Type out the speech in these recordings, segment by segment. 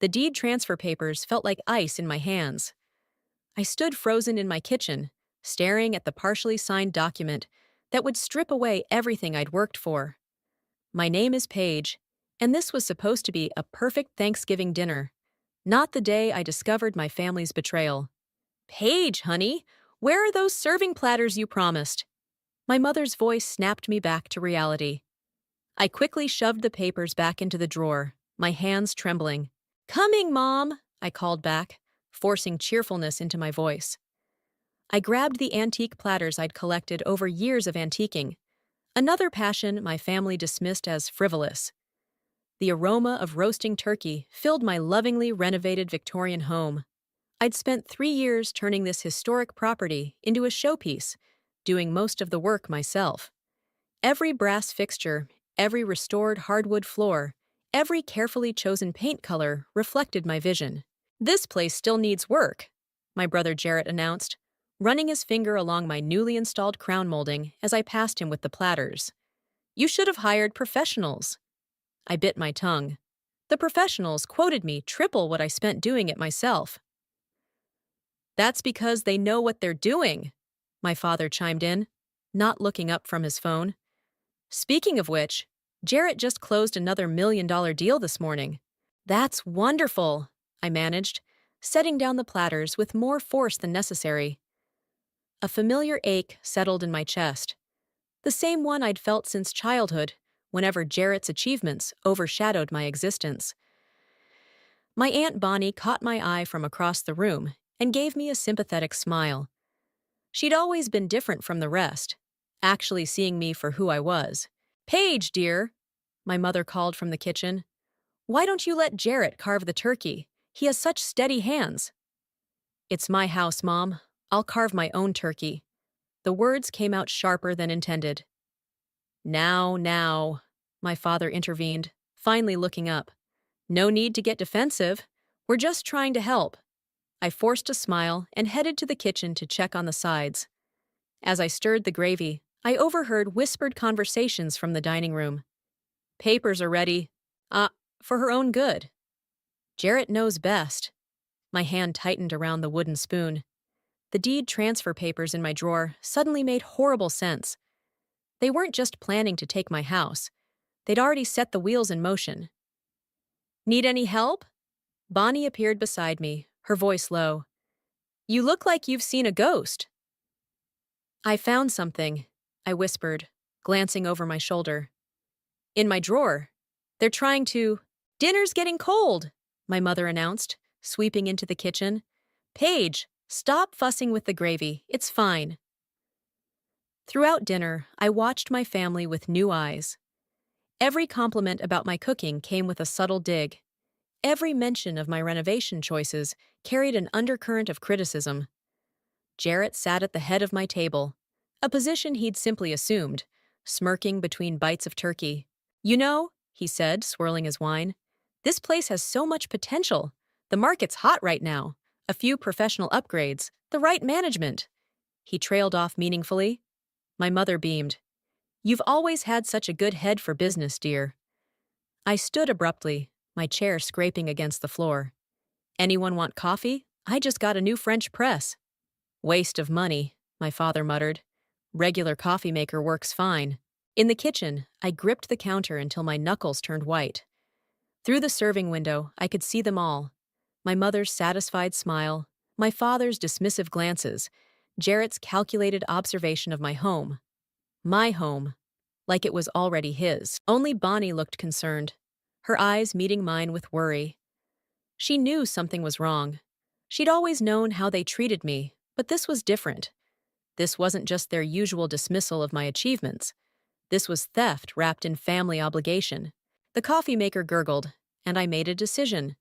The deed transfer papers felt like ice in my hands. I stood frozen in my kitchen, staring at the partially signed document that would strip away everything I'd worked for. My name is Paige, and this was supposed to be a perfect Thanksgiving dinner, not the day I discovered my family's betrayal. Paige, honey, where are those serving platters you promised? My mother's voice snapped me back to reality. I quickly shoved the papers back into the drawer, my hands trembling. Coming, Mom, I called back, forcing cheerfulness into my voice. I grabbed the antique platters I'd collected over years of antiquing, another passion my family dismissed as frivolous. The aroma of roasting turkey filled my lovingly renovated Victorian home. I'd spent 3 years turning this historic property into a showpiece, doing most of the work myself. Every brass fixture, every restored hardwood floor, every carefully chosen paint color reflected my vision. This place still needs work, my brother Jarrett announced, running his finger along my newly installed crown molding as I passed him with the platters. You should have hired professionals. I bit my tongue. The professionals quoted me triple what I spent doing it myself. That's because they know what they're doing, my father chimed in, not looking up from his phone. Speaking of which, Jarrett just closed another $1 million deal this morning. That's wonderful, I managed, setting down the platters with more force than necessary. A familiar ache settled in my chest, the same one I'd felt since childhood, whenever Jarrett's achievements overshadowed my existence. My Aunt Bonnie caught my eye from across the room and gave me a sympathetic smile. She'd always been different from the rest, actually seeing me for who I was. Paige, dear, my mother called from the kitchen. Why don't you let Jarrett carve the turkey? He has such steady hands. It's my house, Mom. I'll carve my own turkey. The words came out sharper than intended. Now, my father intervened, finally looking up. No need to get defensive. We're just trying to help. I forced a smile and headed to the kitchen to check on the sides. As I stirred the gravy, I overheard whispered conversations from the dining room. Papers are ready. For her own good. Jarrett knows best. My hand tightened around the wooden spoon. The deed transfer papers in my drawer suddenly made horrible sense. They weren't just planning to take my house. They'd already set the wheels in motion. Need any help? Bonnie appeared beside me, her voice low. You look like you've seen a ghost. I found something, I whispered, glancing over my shoulder. In my drawer. They're trying to— Dinner's getting cold, my mother announced, sweeping into the kitchen. Paige, stop fussing with the gravy. It's fine. Throughout dinner, I watched my family with new eyes. Every compliment about my cooking came with a subtle dig. Every mention of my renovation choices carried an undercurrent of criticism. Jarrett sat at the head of my table, a position he'd simply assumed, smirking between bites of turkey. You know, he said, swirling his wine, this place has so much potential. The market's hot right now. A few professional upgrades, the right management. He trailed off meaningfully. My mother beamed. You've always had such a good head for business, dear. I stood abruptly, my chair scraping against the floor. Anyone want coffee? I just got a new French press. Waste of money, my father muttered. Regular coffee maker works fine. In the kitchen, I gripped the counter until my knuckles turned white. Through the serving window, I could see them all. My mother's satisfied smile, my father's dismissive glances, Jarrett's calculated observation of my home. My home, like it was already his. Only Bonnie looked concerned, her eyes meeting mine with worry. She knew something was wrong. She'd always known how they treated me, but this was different. This wasn't just their usual dismissal of my achievements. This was theft wrapped in family obligation. The coffee maker gurgled, and I made a decision.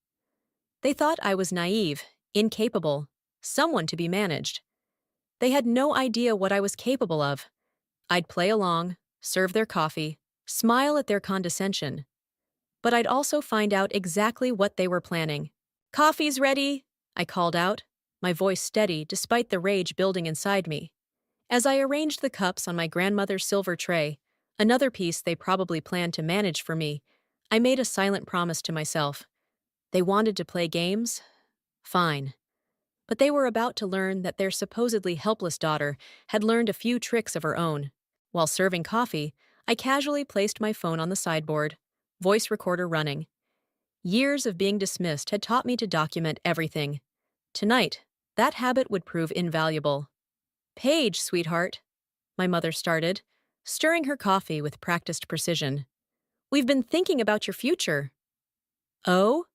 They thought I was naive, incapable, someone to be managed. They had no idea what I was capable of. I'd play along, serve their coffee, smile at their condescension. But I'd also find out exactly what they were planning. Coffee's ready, I called out, my voice steady despite the rage building inside me. As I arranged the cups on my grandmother's silver tray, another piece they probably planned to manage for me, I made a silent promise to myself. They wanted to play games? Fine. But they were about to learn that their supposedly helpless daughter had learned a few tricks of her own. While serving coffee, I casually placed my phone on the sideboard, voice recorder running. Years of being dismissed had taught me to document everything. Tonight, that habit would prove invaluable. "Paige, sweetheart," my mother started, stirring her coffee with practiced precision. "We've been thinking about your future." "Oh?"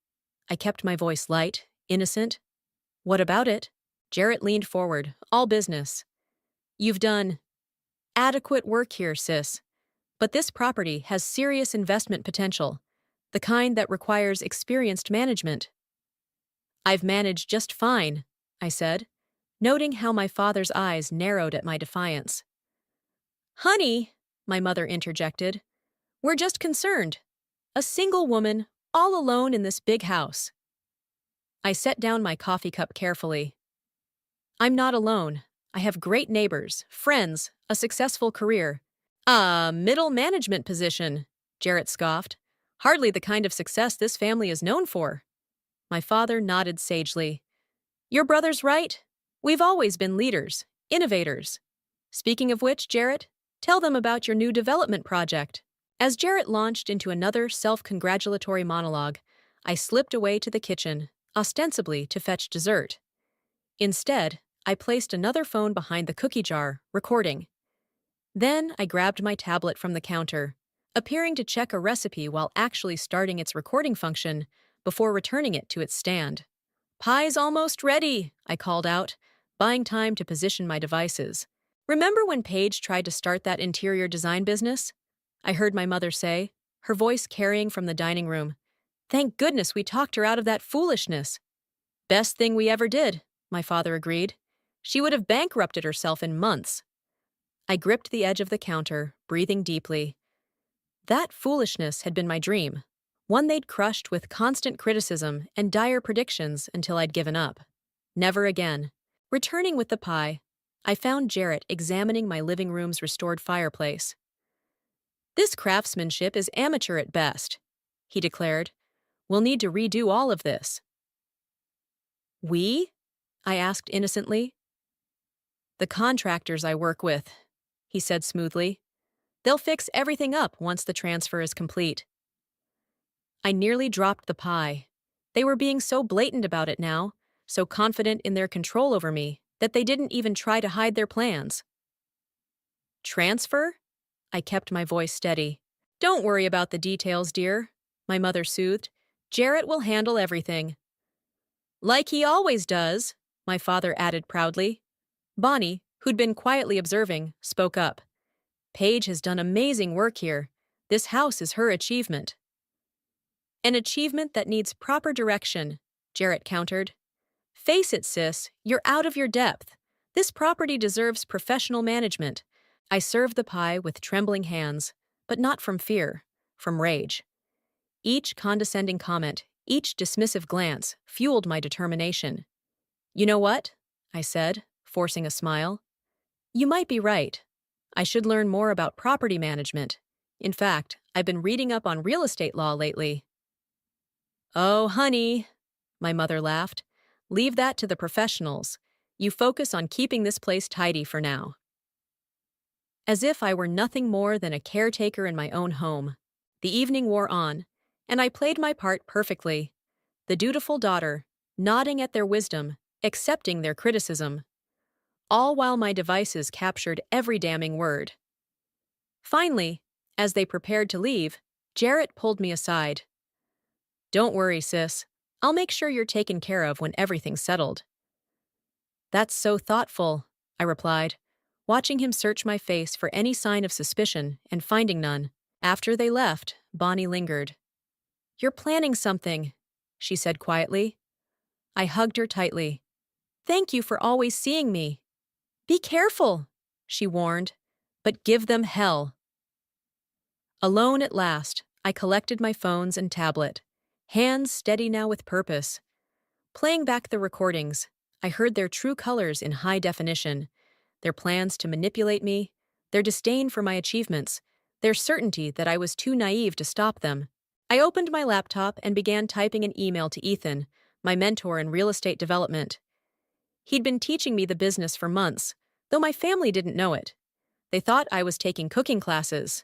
I kept my voice light, innocent. "What about it?" Jarrett leaned forward, all business. "You've done adequate work here, sis. But this property has serious investment potential, the kind that requires experienced management." "I've managed just fine," I said, noting how my father's eyes narrowed at my defiance. "Honey," my mother interjected, "we're just concerned. A single woman, all alone in this big house." I set down my coffee cup carefully. "I'm not alone. I have great neighbors, friends, a successful career." "A middle management position," Jarrett scoffed. "Hardly the kind of success this family is known for." My father nodded sagely. "Your brother's right. We've always been leaders, innovators. Speaking of which, Jarrett, tell them about your new development project." As Jarrett launched into another self-congratulatory monologue, I slipped away to the kitchen, ostensibly to fetch dessert. Instead, I placed another phone behind the cookie jar, recording. Then I grabbed my tablet from the counter, appearing to check a recipe while actually starting its recording function before returning it to its stand. "Pie's almost ready," I called out, buying time to position my devices. "Remember when Paige tried to start that interior design business?" I heard my mother say, her voice carrying from the dining room. "Thank goodness we talked her out of that foolishness." "Best thing we ever did," my father agreed. "She would have bankrupted herself in months." I gripped the edge of the counter, breathing deeply. That foolishness had been my dream, one they'd crushed with constant criticism and dire predictions until I'd given up. Never again. Returning with the pie, I found Jarrett examining my living room's restored fireplace. "This craftsmanship is amateur at best," he declared. "We'll need to redo all of this." "We?" I asked innocently. "The contractors I work with," he said smoothly. "They'll fix everything up once the transfer is complete." I nearly dropped the pie. They were being so blatant about it now, so confident in their control over me, that they didn't even try to hide their plans. "Transfer?" I kept my voice steady. "Don't worry about the details, dear," my mother soothed. "Jarrett will handle everything." "Like he always does," my father added proudly. Bonnie, who'd been quietly observing, spoke up. "Paige has done amazing work here. This house is her achievement." "An achievement that needs proper direction," Jarrett countered. "Face it, sis, you're out of your depth. This property deserves professional management." I served the pie with trembling hands, but not from fear, from rage. Each condescending comment, each dismissive glance, fueled my determination. "You know what?" I said, forcing a smile. "You might be right. I should learn more about property management. In fact, I've been reading up on real estate law lately." "Oh, honey," my mother laughed. "Leave that to the professionals. You focus on keeping this place tidy for now." As if I were nothing more than a caretaker in my own home. The evening wore on, and I played my part perfectly. The dutiful daughter, nodding at their wisdom, accepting their criticism. All while my devices captured every damning word. Finally, as they prepared to leave, Jarrett pulled me aside. "Don't worry, sis. I'll make sure you're taken care of when everything's settled." "That's so thoughtful," I replied, watching him search my face for any sign of suspicion and finding none. After they left, Bonnie lingered. "You're planning something," she said quietly. I hugged her tightly. "Thank you for always seeing me." "Be careful," she warned, "but give them hell." Alone at last, I collected my phones and tablet, hands steady now with purpose. Playing back the recordings, I heard their true colors in high definition, their plans to manipulate me, their disdain for my achievements, their certainty that I was too naive to stop them. I opened my laptop and began typing an email to Ethan, my mentor in real estate development. He'd been teaching me the business for months, though my family didn't know it. They thought I was taking cooking classes.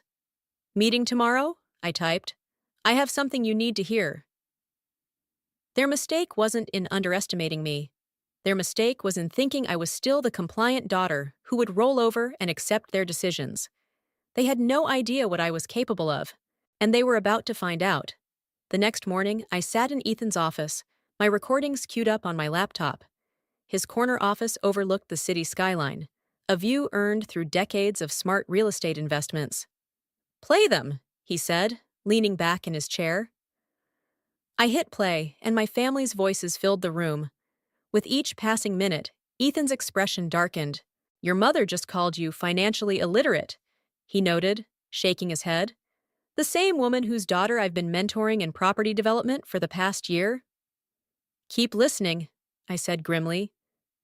Meeting tomorrow? I typed. I have something you need to hear. Their mistake wasn't in underestimating me. Their mistake was in thinking I was still the compliant daughter who would roll over and accept their decisions. They had no idea what I was capable of, and they were about to find out. The next morning, I sat in Ethan's office, my recordings queued up on my laptop. His corner office overlooked the city skyline, a view earned through decades of smart real estate investments. "Play them," he said, leaning back in his chair. I hit play, and my family's voices filled the room. With each passing minute, Ethan's expression darkened. "Your mother just called you financially illiterate," he noted, shaking his head. "The same woman whose daughter I've been mentoring in property development for the past year." "Keep listening," I said grimly.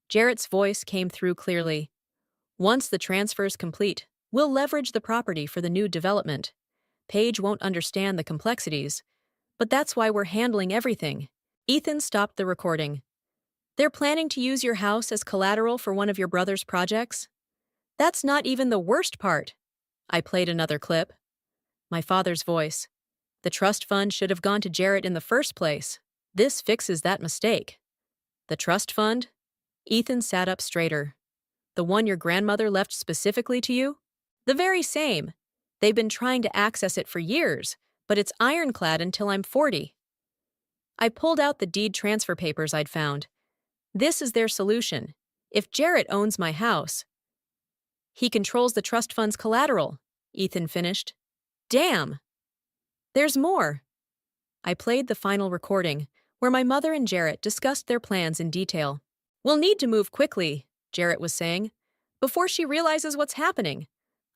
Jarrett's voice came through clearly. "Once the transfer's complete, we'll leverage the property for the new development. Paige won't understand the complexities, but that's why we're handling everything." Ethan stopped the recording. "They're planning to use your house as collateral for one of your brother's projects? That's not even the worst part." I played another clip. My father's voice. "The trust fund should have gone to Jarrett in the first place. This fixes that mistake." "The trust fund?" Ethan sat up straighter. "The one your grandmother left specifically to you?" "The very same. They've been trying to access it for years, but it's ironclad until I'm 40. I pulled out the deed transfer papers I'd found. "This is their solution. If Jarrett owns my house, he controls the trust fund's collateral," Ethan finished. "Damn!" "There's more." I played the final recording, where my mother and Jarrett discussed their plans in detail. "We'll need to move quickly," Jarrett was saying, "before she realizes what's happening.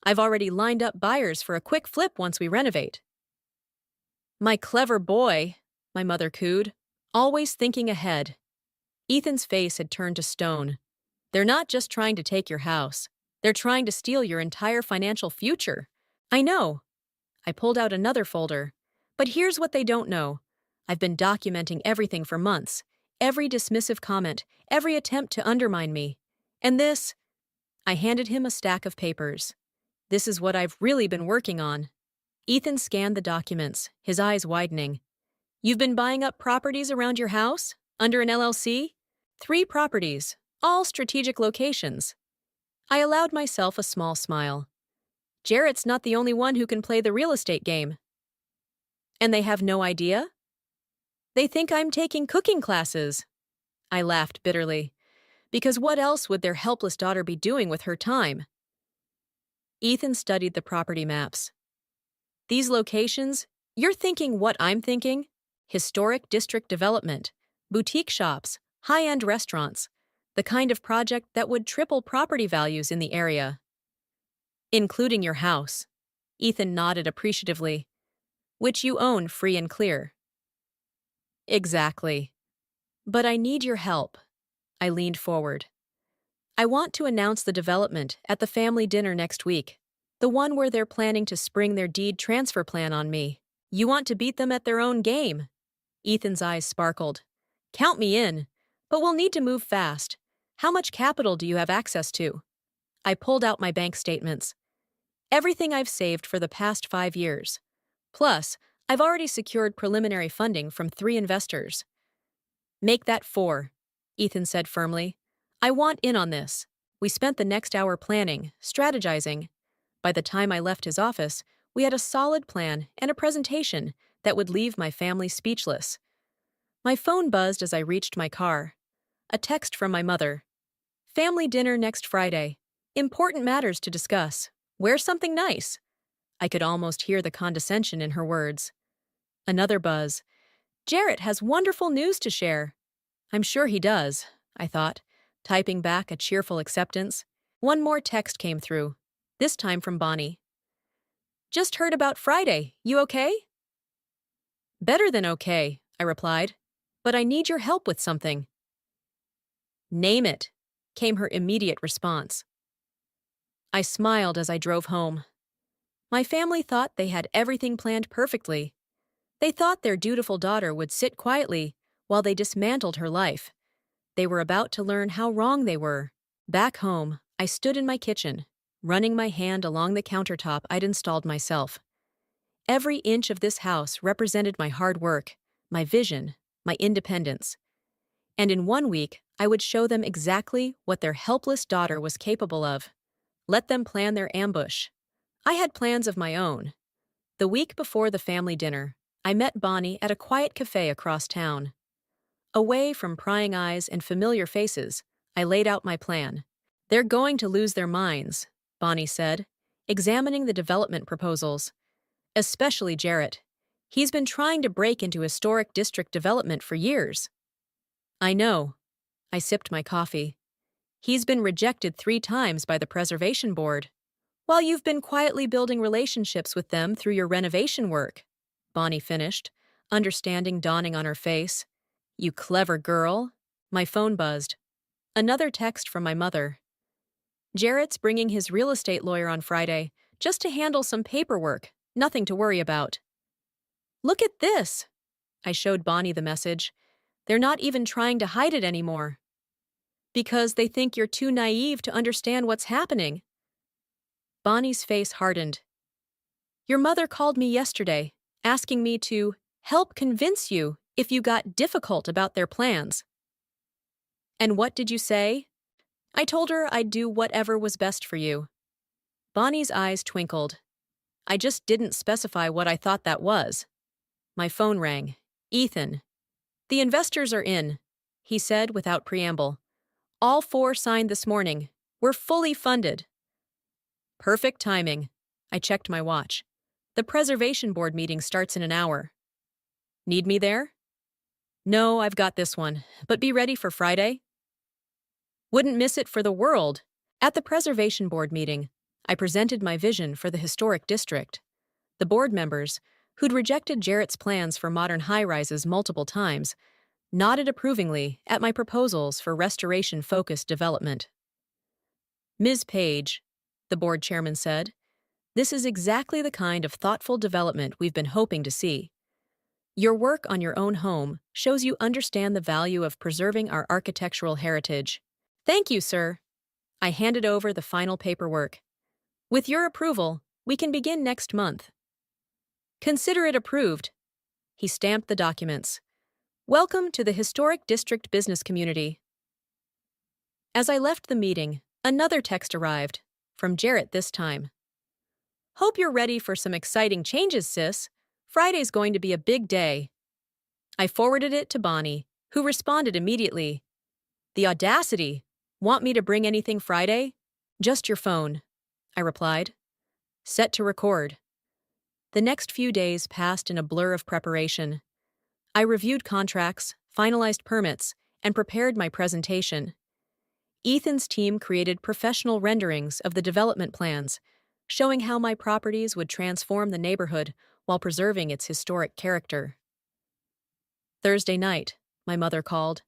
I've already lined up buyers for a quick flip once we renovate." "My clever boy," my mother cooed, always thinking ahead. Ethan's face had turned to stone. "They're not just trying to take your house. They're trying to steal your entire financial future." "I know." I pulled out another folder. "But here's what they don't know. I've been documenting everything for months. Every dismissive comment, every attempt to undermine me. And this—" I handed him a stack of papers. "This is what I've really been working on." Ethan scanned the documents, his eyes widening. "You've been buying up properties around your house? Under an LLC? 3 properties, all strategic locations." I allowed myself a small smile. "Jarrett's not the only one who can play the real estate game." "And they have no idea?" "They think I'm taking cooking classes." I laughed bitterly. Because what else would their helpless daughter be doing with her time? Ethan studied the property maps. "These locations, you're thinking what I'm thinking? Historic district development, boutique shops, high-end restaurants, the kind of project that would triple property values in the area." "Including your house." Ethan nodded appreciatively. "Which you own free and clear." "Exactly. But I need your help." I leaned forward. "I want to announce the development at the family dinner next week, the one where they're planning to spring their deed transfer plan on me. You want to beat them at their own game." Ethan's eyes sparkled. "Count me in, but we'll need to move fast. How much capital do you have access to?" I pulled out my bank statements. "Everything I've saved for the past 5 years. Plus, I've already secured preliminary funding from 3 investors." "Make that 4, Ethan said firmly. "I want in on this." We spent the next hour planning, strategizing. By the time I left his office, we had a solid plan and a presentation that would leave my family speechless. My phone buzzed as I reached my car. A text from my mother. "Family dinner next Friday. Important matters to discuss. Wear something nice." I could almost hear the condescension in her words. Another buzz. "Jarrett has wonderful news to share." "I'm sure he does," I thought, typing back a cheerful acceptance. One more text came through, this time from Bonnie. "Just heard about Friday. You okay?" "Better than okay," I replied, "but I need your help with something." "Name it," came her immediate response. I smiled as I drove home. My family thought they had everything planned perfectly. They thought their dutiful daughter would sit quietly while they dismantled her life. They were about to learn how wrong they were. Back home, I stood in my kitchen, running my hand along the countertop I'd installed myself. Every inch of this house represented my hard work, my vision, my independence. And in 1 week, I would show them exactly what their helpless daughter was capable of. Let them plan their ambush. I had plans of my own. The week before the family dinner, I met Bonnie at a quiet cafe across town. Away from prying eyes and familiar faces, I laid out my plan. They're going to lose their minds, Bonnie said, examining the development proposals. Especially Jarrett. He's been trying to break into historic district development for years. I know. I sipped my coffee. He's been rejected 3 times by the Preservation Board, while you've been quietly building relationships with them through your renovation work, Bonnie finished, understanding dawning on her face. You clever girl. My phone buzzed. Another text from my mother. Jarrett's bringing his real estate lawyer on Friday, just to handle some paperwork, nothing to worry about. Look at this! I showed Bonnie the message. They're not even trying to hide it anymore. Because they think you're too naive to understand what's happening. Bonnie's face hardened. Your mother called me yesterday, asking me to help convince you if you got difficult about their plans. And what did you say? I told her I'd do whatever was best for you. Bonnie's eyes twinkled. I just didn't specify what I thought that was. My phone rang. Ethan. The investors are in, he said without preamble. All 4 signed this morning. We're fully funded. Perfect timing. I checked my watch. The Preservation Board meeting starts in an hour. Need me there? No, I've got this one, but be ready for Friday. Wouldn't miss it for the world. At the Preservation Board meeting, I presented my vision for the historic district. The board members, who'd rejected Jarrett's plans for modern high-rises multiple times, nodded approvingly at my proposals for restoration-focused development. Ms. Page, the board chairman said, this is exactly the kind of thoughtful development we've been hoping to see. Your work on your own home shows you understand the value of preserving our architectural heritage. Thank you, sir. I handed over the final paperwork. With your approval, we can begin next month. Consider it approved. He stamped the documents. Welcome to the Historic District business community. As I left the meeting, another text arrived, from Jarrett this time. Hope you're ready for some exciting changes, sis. Friday's going to be a big day. I forwarded it to Bonnie, who responded immediately. The audacity! Want me to bring anything Friday? Just your phone, I replied. Set to record. The next few days passed in a blur of preparation. I reviewed contracts, finalized permits, and prepared my presentation. Ethan's team created professional renderings of the development plans, showing how my properties would transform the neighborhood while preserving its historic character. Thursday night, my mother called.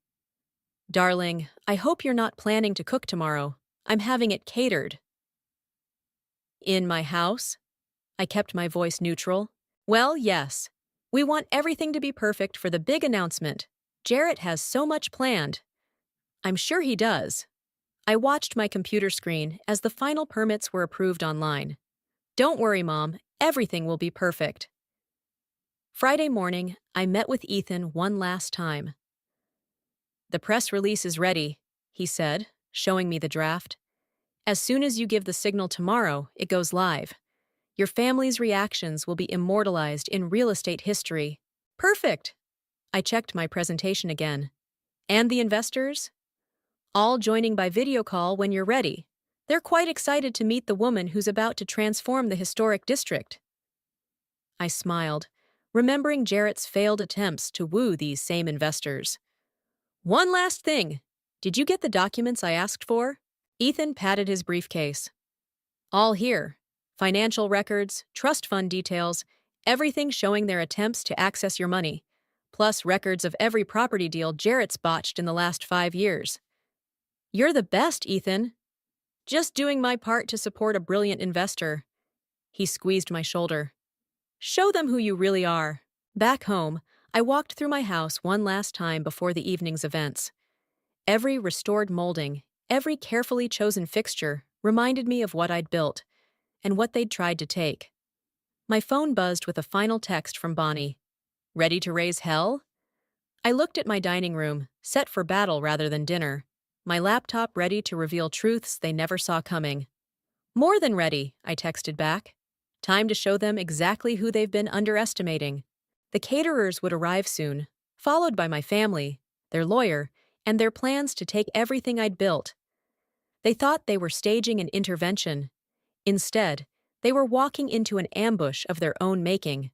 Darling, I hope you're not planning to cook tomorrow. I'm having it catered. In my house? I kept my voice neutral. Well, yes. We want everything to be perfect for the big announcement. Jarrett has so much planned. I'm sure he does. I watched my computer screen as the final permits were approved online. Don't worry, Mom. Everything will be perfect. Friday morning, I met with Ethan one last time. The press release is ready, he said, showing me the draft. As soon as you give the signal tomorrow, it goes live. Your family's reactions will be immortalized in real estate history. Perfect! I checked my presentation again. And the investors? All joining by video call when you're ready. They're quite excited to meet the woman who's about to transform the historic district. I smiled, remembering Jarrett's failed attempts to woo these same investors. One last thing. Did you get the documents I asked for? Ethan patted his briefcase. All here. Financial records, trust fund details, everything showing their attempts to access your money, plus records of every property deal Jarrett's botched in the last 5 years. You're the best, Ethan. Just doing my part to support a brilliant investor. He squeezed my shoulder. Show them who you really are. Back home, I walked through my house one last time before the evening's events. Every restored molding, every carefully chosen fixture reminded me of what I'd built and what they'd tried to take. My phone buzzed with a final text from Bonnie. Ready to raise hell? I looked at my dining room, set for battle rather than dinner, my laptop ready to reveal truths they never saw coming. More than ready, I texted back. Time to show them exactly who they've been underestimating. The caterers would arrive soon, followed by my family, their lawyer, and their plans to take everything I'd built. They thought they were staging an intervention. Instead, they were walking into an ambush of their own making.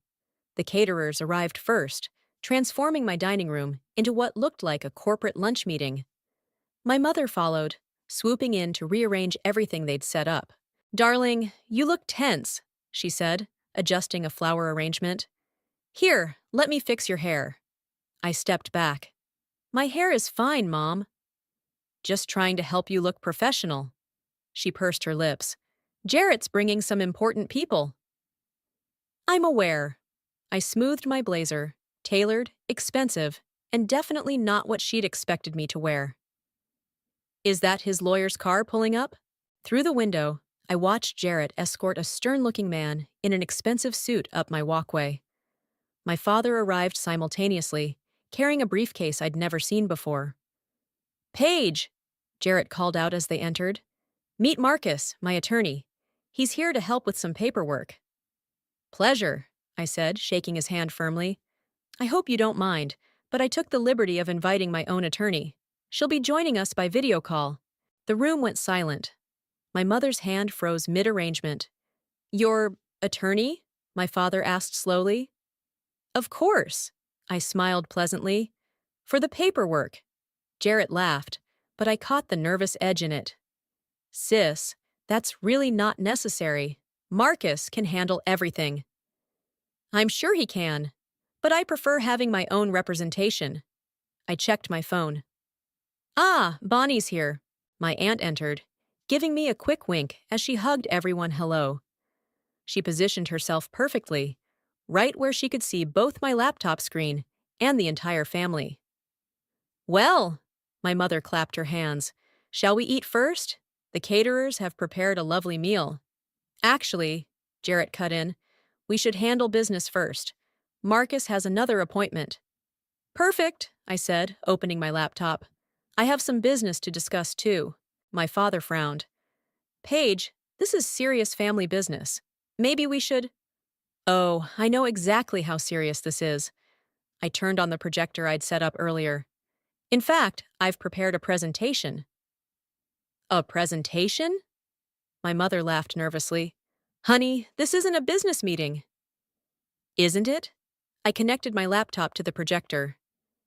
The caterers arrived first, transforming my dining room into what looked like a corporate lunch meeting. My mother followed, swooping in to rearrange everything they'd set up. "Darling, you look tense," she said, adjusting a flower arrangement. "Here, let me fix your hair." I stepped back. "My hair is fine, Mom." "Just trying to help you look professional." She pursed her lips. "Jarrett's bringing some important people." "I'm aware." I smoothed my blazer, tailored, expensive, and definitely not what she'd expected me to wear. "Is that his lawyer's car pulling up?" Through the window, I watched Jarrett escort a stern-looking man in an expensive suit up my walkway. My father arrived simultaneously, carrying a briefcase I'd never seen before. "Paige!" Jarrett called out as they entered. "Meet Marcus, my attorney. He's here to help with some paperwork." "Pleasure," I said, shaking his hand firmly. "I hope you don't mind, but I took the liberty of inviting my own attorney. She'll be joining us by video call." The room went silent. My mother's hand froze mid-arrangement. "Your attorney?" my father asked slowly. "Of course," I smiled pleasantly. "For the paperwork." Jarrett laughed, but I caught the nervous edge in it. "Sis, that's really not necessary. Marcus can handle everything." "I'm sure he can, but I prefer having my own representation." I checked my phone. "Ah, Bonnie's here." My aunt entered, giving me a quick wink as she hugged everyone hello. She positioned herself perfectly, right where she could see both my laptop screen and the entire family. "Well," my mother clapped her hands, "shall we eat first? The caterers have prepared a lovely meal." "Actually," Jarrett cut in, "we should handle business first. Marcus has another appointment." "Perfect," I said, opening my laptop. "I have some business to discuss too." My father frowned. "Paige, this is serious family business. Maybe we should—" "Oh, I know exactly how serious this is." I turned on the projector I'd set up earlier. "In fact, I've prepared a presentation." "A presentation?" My mother laughed nervously. "Honey, this isn't a business meeting." "Isn't it?" I connected my laptop to the projector.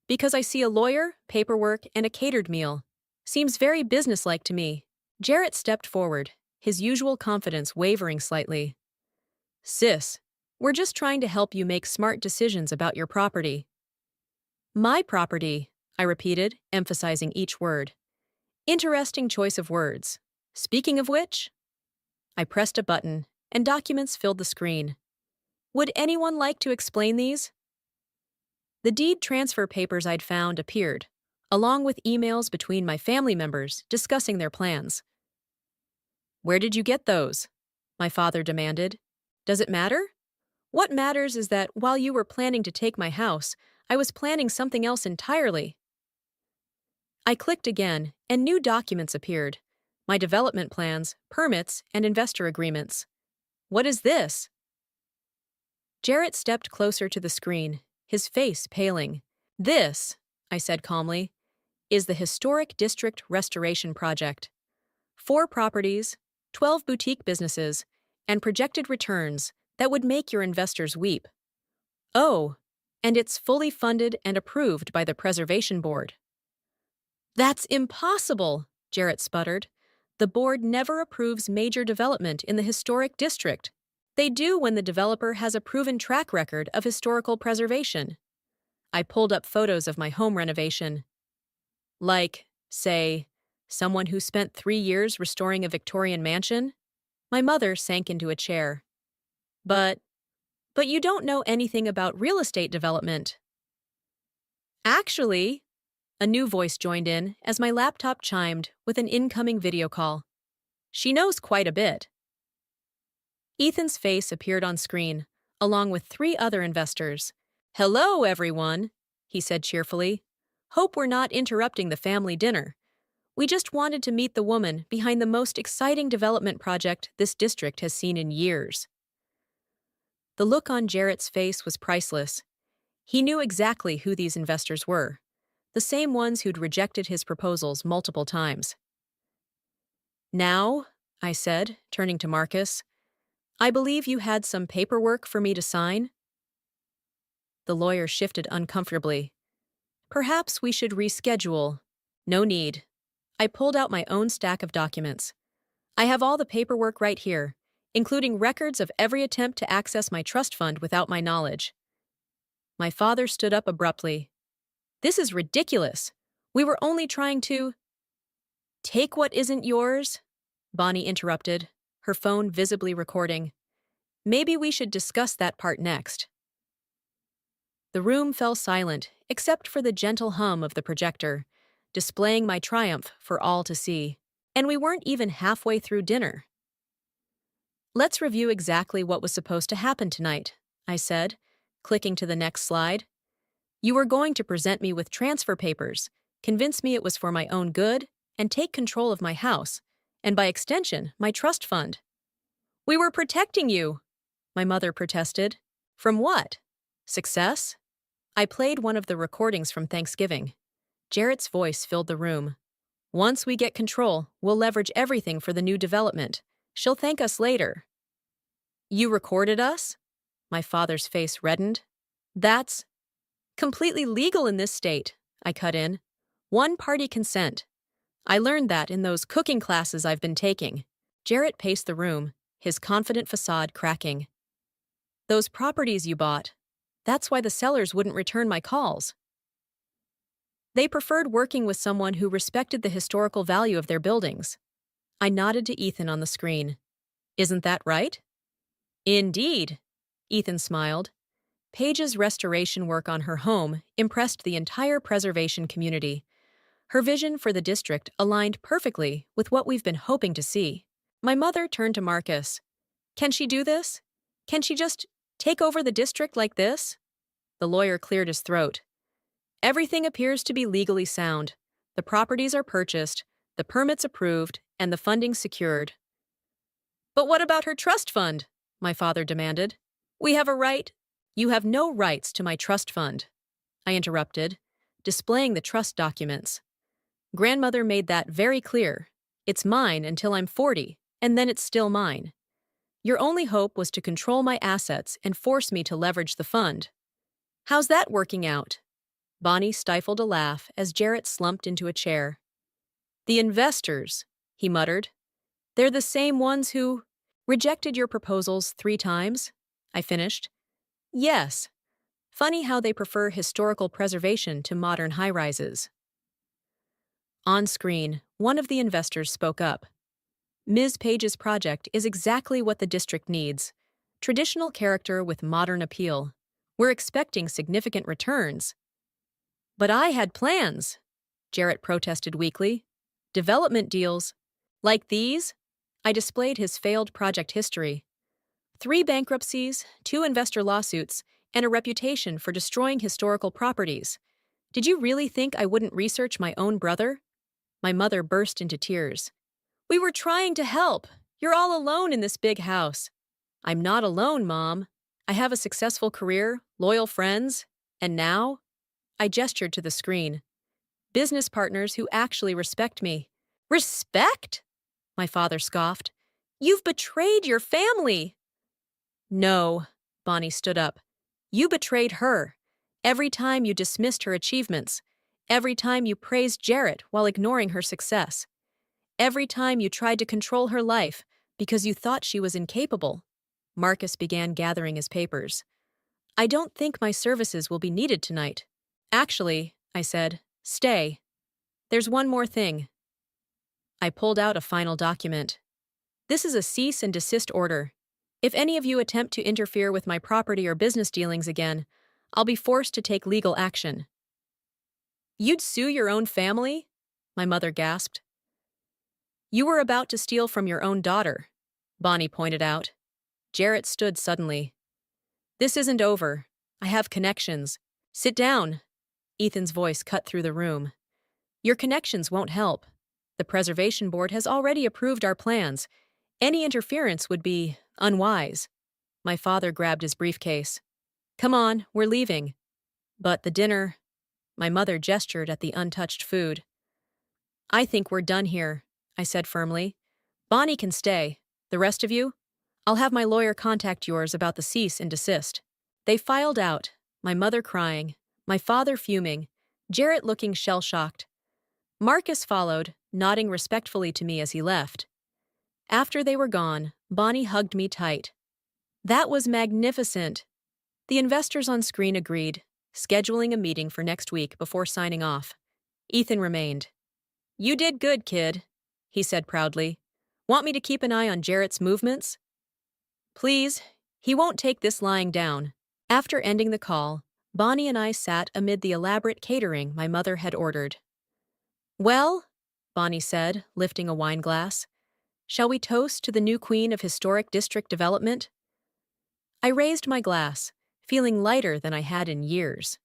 "Because I see a lawyer, paperwork, and a catered meal. Seems very businesslike to me." Jarrett stepped forward, his usual confidence wavering slightly. "Sis, we're just trying to help you make smart decisions about your property." "My property," I repeated, emphasizing each word. Interesting choice of words. Speaking of which, I pressed a button, and documents filled the screen. Would anyone like to explain these? The deed transfer papers I'd found appeared, along with emails between my family members discussing their plans. "Where did you get those?" my father demanded. "Does it matter? What matters is that while you were planning to take my house, I was planning something else entirely." I clicked again, and new documents appeared. My development plans, permits, and investor agreements. "What is this?" Jarrett stepped closer to the screen, his face paling. "This," I said calmly, "is the Historic District Restoration Project. 4 properties, 12 boutique businesses, and projected returns that would make your investors weep. Oh, and it's fully funded and approved by the Preservation Board." "That's impossible," Jarrett sputtered. "The board never approves major development in the historic district. They do when the developer has a proven track record of historical preservation." I pulled up photos of my home renovation. Like, say, someone who spent 3 years restoring a Victorian mansion? My mother sank into a chair. But But you don't know anything about real estate development. Actually, a new voice joined in as my laptop chimed with an incoming video call. She knows quite a bit. Ethan's face appeared on screen, along with 3 other investors. "Hello, everyone," he said cheerfully. "Hope we're not interrupting the family dinner. We just wanted to meet the woman behind the most exciting development project this district has seen in years." The look on Jarrett's face was priceless. He knew exactly who these investors were, the same ones who'd rejected his proposals multiple times. "Now," I said, turning to Marcus, "I believe you had some paperwork for me to sign?" The lawyer shifted uncomfortably. "Perhaps we should reschedule." "No need." I pulled out my own stack of documents. "I have all the paperwork right here, including records of every attempt to access my trust fund without my knowledge." My father stood up abruptly. "This is ridiculous. We were only trying to—" "Take what isn't yours," Bonnie interrupted, her phone visibly recording. "Maybe we should discuss that part next." The room fell silent, except for the gentle hum of the projector, displaying my triumph for all to see. And we weren't even halfway through dinner. "Let's review exactly what was supposed to happen tonight," I said, clicking to the next slide. "You were going to present me with transfer papers, convince me it was for my own good, and take control of my house, and by extension, my trust fund." "We were protecting you," my mother protested. "From what? Success?" I played one of the recordings from Thanksgiving. Jarrett's voice filled the room. "Once we get control, we'll leverage everything for the new development. She'll thank us later." "You recorded us?" My father's face reddened. "That's completely legal in this state," I cut in. "One-party consent. I learned that in those cooking classes I've been taking." Jarrett paced the room, his confident facade cracking. "Those properties you bought, that's why the sellers wouldn't return my calls. They preferred working with someone who respected the historical value of their buildings." I nodded to Ethan on the screen. "Isn't that right?" "Indeed," Ethan smiled. Paige's restoration work on her home impressed the entire preservation community. Her vision for the district aligned perfectly with what we've been hoping to see. My mother turned to Marcus. "Can she do this? Can she just take over the district like this?" The lawyer cleared his throat. "Everything appears to be legally sound. The properties are purchased, the permits approved, and the funding secured." "But what about her trust fund?" my father demanded. "We have a right—" "You have no rights to my trust fund," I interrupted, displaying the trust documents. "Grandmother made that very clear. It's mine until I'm 40, and then it's still mine. Your only hope was to control my assets and force me to leverage the fund. How's that working out?" Bonnie stifled a laugh as Jarrett slumped into a chair. "The investors," he muttered. "They're the same ones who rejected your proposals 3 times?" I finished. "Yes. Funny how they prefer historical preservation to modern high-rises." On screen, one of the investors spoke up. "Ms. Paige's project is exactly what the district needs. Traditional character with modern appeal. We're expecting significant returns." "But I had plans," Jarrett protested weakly. "Development deals. Like these?" I displayed his failed project history. 3 bankruptcies, 2 investor lawsuits, and a reputation for destroying historical properties. Did you really think I wouldn't research my own brother?" My mother burst into tears. "We were trying to help. You're all alone in this big house." "I'm not alone, Mom. I have a successful career, loyal friends, and now—" I gestured to the screen. "Business partners who actually respect me." "Respect?" my father scoffed. "You've betrayed your family." "No," Bonnie stood up. "You betrayed her. Every time you dismissed her achievements. Every time you praised Jarrett while ignoring her success. Every time you tried to control her life because you thought she was incapable." Marcus began gathering his papers. "I don't think my services will be needed tonight." "Actually," I said, "stay. There's one more thing." I pulled out a final document. "This is a cease and desist order. If any of you attempt to interfere with my property or business dealings again, I'll be forced to take legal action." "You'd sue your own family?" my mother gasped. "You were about to steal from your own daughter," Bonnie pointed out. Jarrett stood suddenly. "This isn't over. I have connections." "Sit down," Ethan's voice cut through the room. "Your connections won't help. The Preservation Board has already approved our plans. Any interference would be unwise." My father grabbed his briefcase. "Come on, we're leaving." "But the dinner—" My mother gestured at the untouched food. "I think we're done here," I said firmly. "Bonnie can stay. The rest of you? I'll have my lawyer contact yours about the cease and desist." They filed out, my mother crying, my father fuming, Jarrett looking shell-shocked. Marcus followed, nodding respectfully to me as he left. After they were gone, Bonnie hugged me tight. "That was magnificent." The investors on screen agreed, scheduling a meeting for next week before signing off. Ethan remained. "You did good, kid," he said proudly. "Want me to keep an eye on Jarrett's movements?" "Please, he won't take this lying down." After ending the call, Bonnie and I sat amid the elaborate catering my mother had ordered. "Well," Bonnie said, lifting a wine glass, "shall we toast to the new queen of historic district development?" I raised my glass, feeling lighter than I had in years.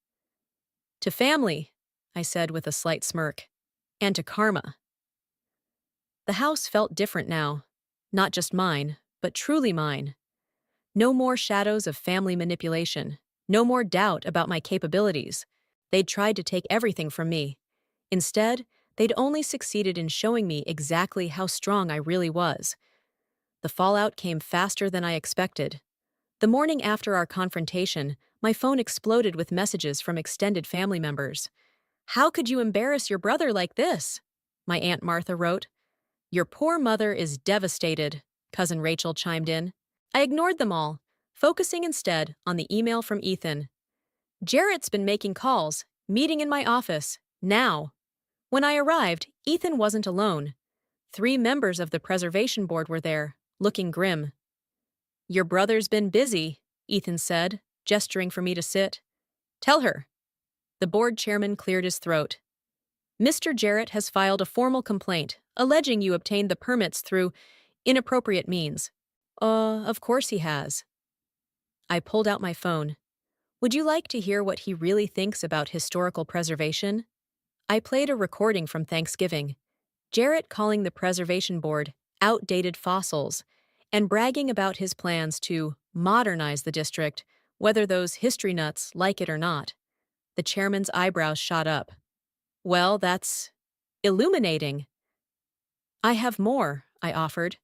"To family," I said with a slight smirk, "and to karma." The house felt different now. Not just mine, but truly mine. No more shadows of family manipulation. No more doubt about my capabilities. They'd tried to take everything from me. Instead, they'd only succeeded in showing me exactly how strong I really was. The fallout came faster than I expected. The morning after our confrontation, my phone exploded with messages from extended family members. "How could you embarrass your brother like this?" my Aunt Martha wrote. "Your poor mother is devastated," Cousin Rachel chimed in. I ignored them all, focusing instead on the email from Ethan. "Jarrett's been making calls, meeting in my office, now." When I arrived, Ethan wasn't alone. 3 members of the Preservation Board were there, looking grim. "Your brother's been busy," Ethan said, gesturing for me to sit. "Tell her." The board chairman cleared his throat. "Mr. Jarrett has filed a formal complaint, alleging you obtained the permits through inappropriate means." Of course he has." I pulled out my phone. "Would you like to hear what he really thinks about historical preservation?" I played a recording from Thanksgiving. Jarrett calling the Preservation Board outdated fossils and bragging about his plans to modernize the district, whether those history nuts like it or not. The chairman's eyebrows shot up. "Well, that's illuminating." "I have more," I offered,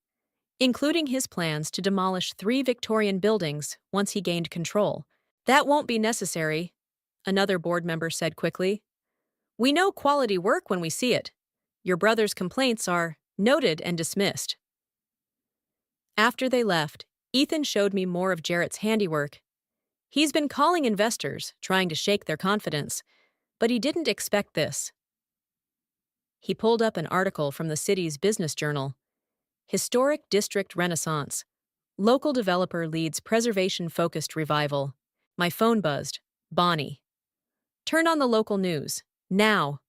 including his plans to demolish 3 Victorian buildings once he gained control. "That won't be necessary," another board member said quickly. "We know quality work when we see it. Your brother's complaints are noted and dismissed." After they left, Ethan showed me more of Jarrett's handiwork. He's been calling investors, trying to shake their confidence, but he didn't expect this. He pulled up an article from the city's business journal. "Historic District Renaissance. Local developer leads preservation-focused revival." My phone buzzed. "Bonnie. Turn on the local news. Now."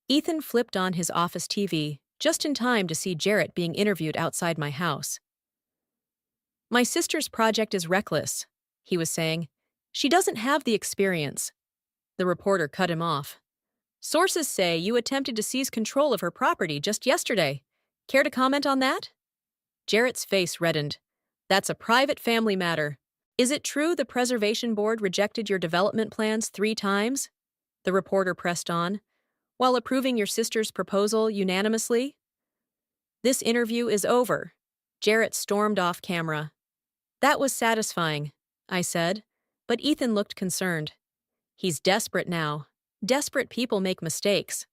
Ethan flipped on his office TV, just in time to see Jarrett being interviewed outside my house. "My sister's project is reckless," he was saying. "She doesn't have the experience." The reporter cut him off. "Sources say you attempted to seize control of her property just yesterday. Care to comment on that?" Jarrett's face reddened. "That's a private family matter. Is it true the Preservation Board rejected your development plans 3 times?" The reporter pressed on. "While approving your sister's proposal unanimously?" "This interview is over." Jarrett stormed off camera. "That was satisfying," I said, but Ethan looked concerned. "He's desperate now. Desperate people make mistakes."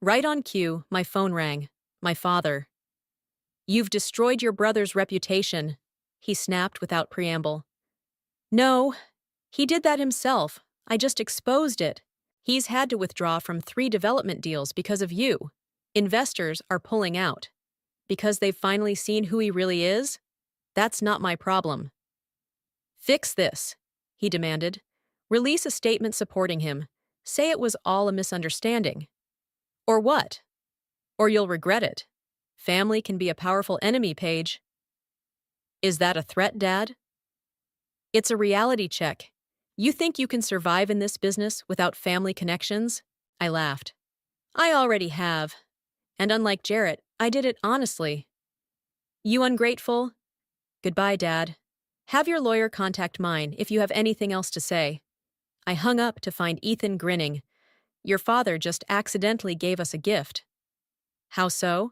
Right on cue, my phone rang. My father. "You've destroyed your brother's reputation," he snapped without preamble. "No, he did that himself. I just exposed it. He's had to withdraw from 3 development deals because of you. Investors are pulling out. Because they've finally seen who he really is?" That's not my problem. Fix this, he demanded. Release a statement supporting him. Say it was all a misunderstanding. Or what? Or you'll regret it. Family can be a powerful enemy, Paige. Is that a threat, Dad? It's a reality check. You think you can survive in this business without family connections? I laughed. I already have. And unlike Jarrett, I did it honestly. You ungrateful? Goodbye, Dad. Have your lawyer contact mine if you have anything else to say. I hung up to find Ethan grinning. Your father just accidentally gave us a gift. How so?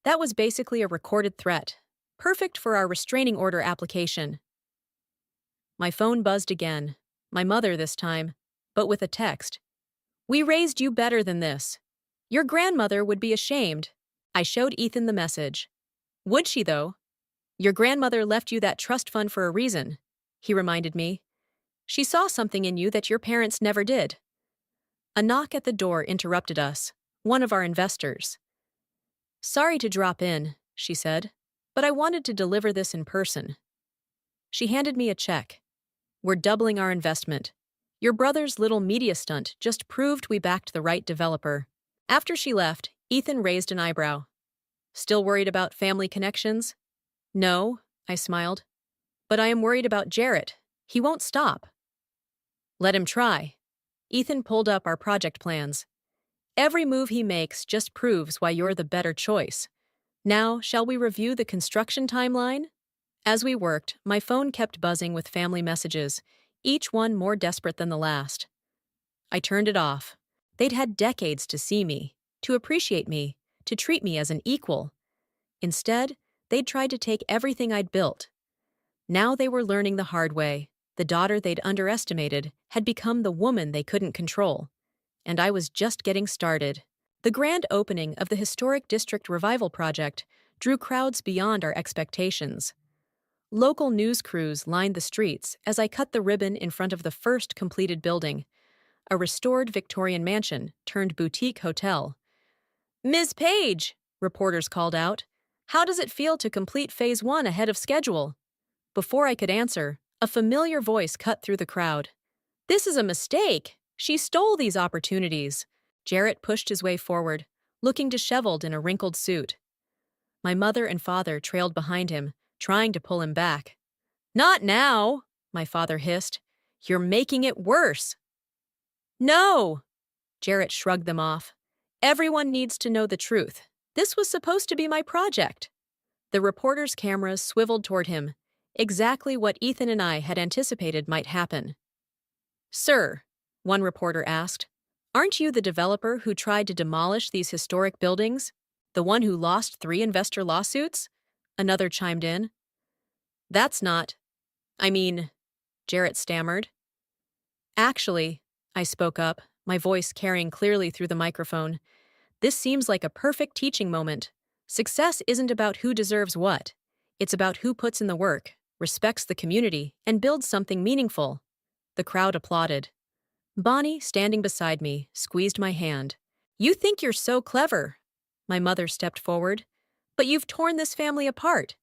That was basically a recorded threat. Perfect for our restraining order application. My phone buzzed again. My mother this time, but with a text. We raised you better than this. Your grandmother would be ashamed. I showed Ethan the message. Would she, though? Your grandmother left you that trust fund for a reason, he reminded me. She saw something in you that your parents never did. A knock at the door interrupted us, one of our investors. Sorry to drop in, she said, but I wanted to deliver this in person. She handed me a check. We're doubling our investment. Your brother's little media stunt just proved we backed the right developer. After she left, Ethan raised an eyebrow. Still worried about family connections? No, I smiled. But I am worried about Jarrett. He won't stop. Let him try. Ethan pulled up our project plans. Every move he makes just proves why you're the better choice. Now, shall we review the construction timeline? As we worked, my phone kept buzzing with family messages, each one more desperate than the last. I turned it off. They'd had decades to see me, to appreciate me, to treat me as an equal. Instead, they'd tried to take everything I'd built. Now they were learning the hard way. The daughter they'd underestimated had become the woman they couldn't control. And I was just getting started. The grand opening of the Historic District Revival Project drew crowds beyond our expectations. Local news crews lined the streets as I cut the ribbon in front of the first completed building, a restored Victorian mansion turned boutique hotel. Ms. Page, reporters called out, how does it feel to complete Phase 1 ahead of schedule? Before I could answer, a familiar voice cut through the crowd. This is a mistake. She stole these opportunities. Jarrett pushed his way forward, looking disheveled in a wrinkled suit. My mother and father trailed behind him, trying to pull him back. Not now, my father hissed. You're making it worse. No! Jarrett shrugged them off. Everyone needs to know the truth. This was supposed to be my project. The reporters' cameras swiveled toward him, exactly what Ethan and I had anticipated might happen. Sir, one reporter asked, aren't you the developer who tried to demolish these historic buildings? The one who lost 3 investor lawsuits? Another chimed in. That's not. Jarrett stammered. Actually, I spoke up, my voice carrying clearly through the microphone. This seems like a perfect teaching moment. Success isn't about who deserves what. It's about who puts in the work, respects the community, and builds something meaningful. The crowd applauded. Bonnie, standing beside me, squeezed my hand. You think you're so clever. My mother stepped forward. But you've torn this family apart.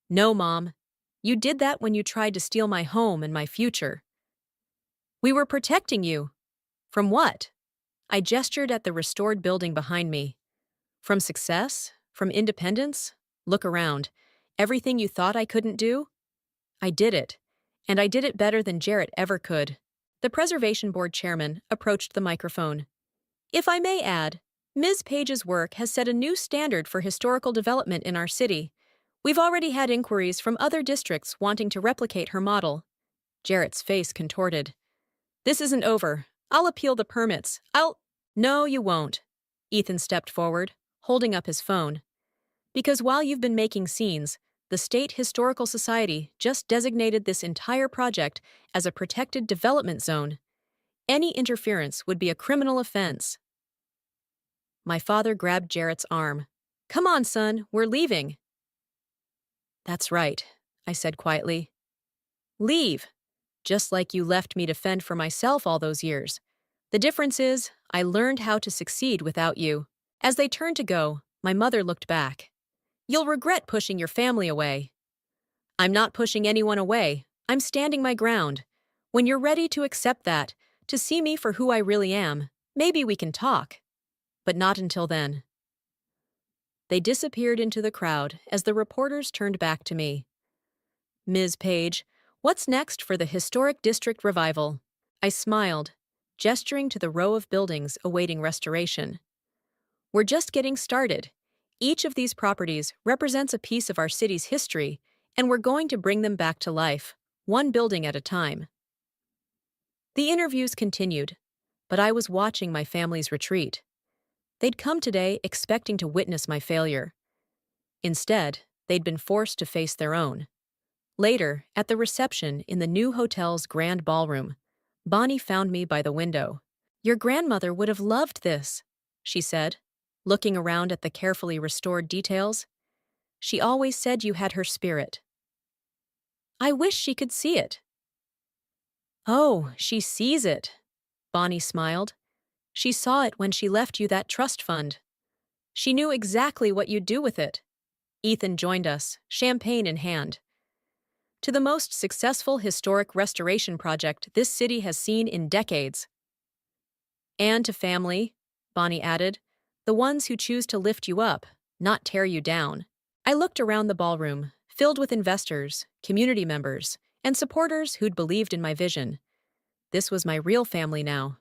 No, Mom. You did that when you tried to steal my home and my future. We were protecting you. From what? I gestured at the restored building behind me. From success? From independence? Look around. Everything you thought I couldn't do? I did it. And I did it better than Jarrett ever could. The Preservation Board chairman approached the microphone. If I may add, Ms. Page's work has set a new standard for historical development in our city. We've already had inquiries from other districts wanting to replicate her model. Jarrett's face contorted. This isn't over. I'll appeal the permits. No, you won't. Ethan stepped forward, holding up his phone. Because while you've been making scenes, the State Historical Society just designated this entire project as a protected development zone. Any interference would be a criminal offense. My father grabbed Jarrett's arm. Come on, son, we're leaving. That's right, I said quietly. Leave, just like you left me to fend for myself all those years. The difference is, I learned how to succeed without you. As they turned to go, my mother looked back. You'll regret pushing your family away. I'm not pushing anyone away. I'm standing my ground. When you're ready to accept that, to see me for who I really am, maybe we can talk. But not until then. They disappeared into the crowd as the reporters turned back to me. Ms. Page, what's next for the Historic District revival? I smiled, gesturing to the row of buildings awaiting restoration. We're just getting started. Each of these properties represents a piece of our city's history, and we're going to bring them back to life, one building at a time. The interviews continued, but I was watching my family's retreat. They'd come today expecting to witness my failure. Instead, they'd been forced to face their own. Later, at the reception in the new hotel's grand ballroom, Bonnie found me by the window. "Your grandmother would have loved this," she said, looking around at the carefully restored details. "She always said you had her spirit." "I wish she could see it." "Oh, she sees it," Bonnie smiled. "She saw it when she left you that trust fund. She knew exactly what you'd do with it." Ethan joined us, champagne in hand. "To the most successful historic restoration project this city has seen in decades." "And to family," Bonnie added, "the ones who choose to lift you up, not tear you down." I looked around the ballroom, filled with investors, community members, and supporters who'd believed in my vision. This was my real family now.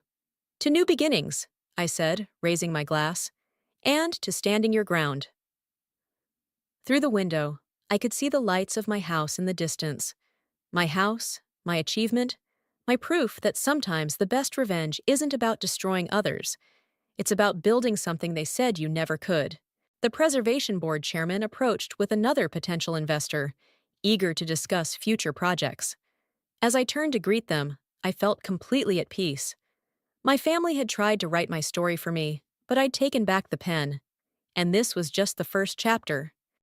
"To new beginnings," I said, raising my glass, "and to standing your ground." Through the window, I could see the lights of my house in the distance. My house, my achievement, my proof that sometimes the best revenge isn't about destroying others. It's about building something they said you never could. The Preservation Board chairman approached with another potential investor, eager to discuss future projects. As I turned to greet them, I felt completely at peace. My family had tried to write my story for me, but I'd taken back the pen. And this was just the first chapter.